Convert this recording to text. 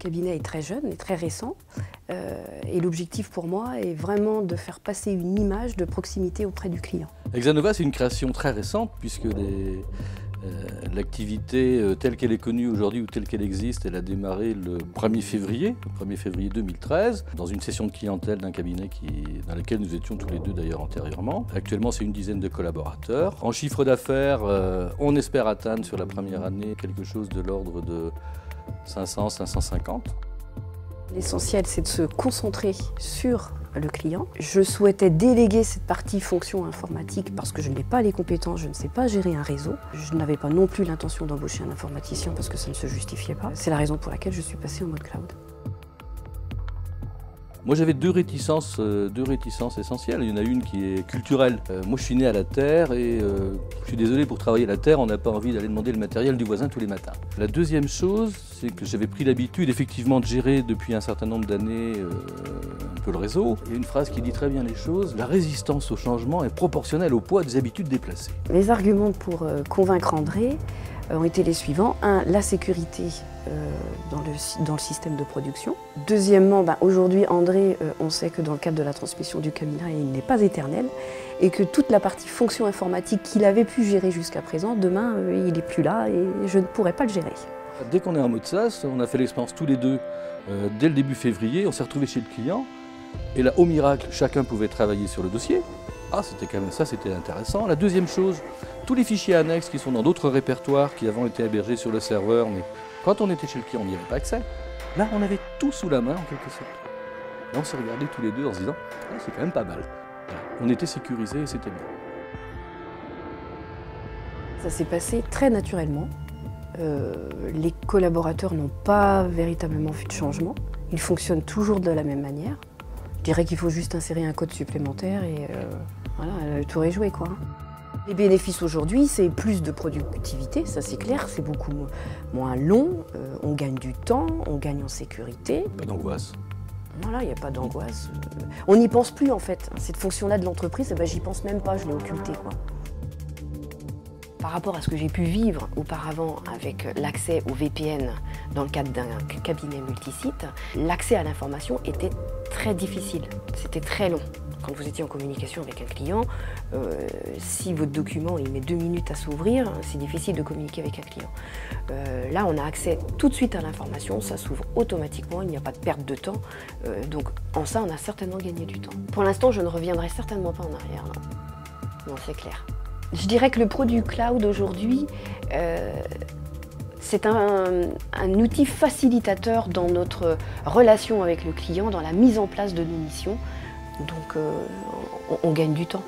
cabinet est très jeune et très récent. Et l'objectif pour moi est vraiment de faire passer une image de proximité auprès du client. Exanova, c'est une création très récente puisque l'activité telle qu'elle est connue aujourd'hui ou telle qu'elle existe, elle a démarré le 1er février 2013, dans une session de clientèle d'un cabinet dans lequel nous étions tous les deux d'ailleurs antérieurement. Actuellement, c'est une dizaine de collaborateurs. En chiffre d'affaires, on espère atteindre sur la première année quelque chose de l'ordre de 500-550. L'essentiel, c'est de se concentrer sur le client. Je souhaitais déléguer cette partie fonction informatique parce que je n'ai pas les compétences, je ne sais pas gérer un réseau. Je n'avais pas non plus l'intention d'embaucher un informaticien parce que ça ne se justifiait pas. C'est la raison pour laquelle je suis passée en mode cloud. Moi j'avais deux réticences essentielles. Il y en a une qui est culturelle. Moi je suis né à la terre et je suis désolé, pour travailler à la terre, on n'a pas envie d'aller demander le matériel du voisin tous les matins. La deuxième chose, c'est que j'avais pris l'habitude effectivement de gérer depuis un certain nombre d'années un peu le réseau. Il y a une phrase qui dit très bien les choses: la résistance au changement est proportionnelle au poids des habitudes déplacées. Les arguments pour convaincre André ont été les suivants. Un, la sécurité dans le système de production. Deuxièmement, aujourd'hui, André, on sait que dans le cadre de la transmission du cabinet, il n'est pas éternel et que toute la partie fonction informatique qu'il avait pu gérer jusqu'à présent, demain, il n'est plus là et je ne pourrai pas le gérer. Dès qu'on est en mode SaaS, on a fait l'expérience tous les deux dès le début février, on s'est retrouvés chez le client et là, au miracle, chacun pouvait travailler sur le dossier. Ah, c'était quand même ça, c'était intéressant. La deuxième chose, tous les fichiers annexes qui sont dans d'autres répertoires qui avant étaient hébergés sur le serveur, mais quand on était chez le client, on n'y avait pas accès. Là, on avait tout sous la main en quelque sorte. Et on se regardait tous les deux en se disant ah, c'est quand même pas mal. Voilà. On était sécurisés et c'était bien. Ça s'est passé très naturellement. Les collaborateurs n'ont pas véritablement vu de changement. Ils fonctionnent toujours de la même manière. Je dirais qu'il faut juste insérer un code supplémentaire et voilà, le tour est joué, quoi. Les bénéfices aujourd'hui, c'est plus de productivité, ça c'est clair, c'est beaucoup moins long, on gagne du temps, on gagne en sécurité. Pas d'angoisse. Voilà, il n'y a pas d'angoisse. On n'y pense plus en fait. Cette fonction-là de l'entreprise, j'y pense même pas, je l'ai occultée, quoi. Par rapport à ce que j'ai pu vivre auparavant avec l'accès au VPN dans le cadre d'un cabinet multisite, l'accès à l'information était très difficile, c'était très long. Quand vous étiez en communication avec un client, si votre document il met 2 minutes à s'ouvrir, c'est difficile de communiquer avec un client. Là, on a accès tout de suite à l'information, ça s'ouvre automatiquement, il n'y a pas de perte de temps. Donc en ça, on a certainement gagné du temps. Pour l'instant, je ne reviendrai certainement pas en arrière, non, c'est clair. Je dirais que le produit cloud aujourd'hui, c'est un outil facilitateur dans notre relation avec le client, dans la mise en place de nos missions. Donc on gagne du temps.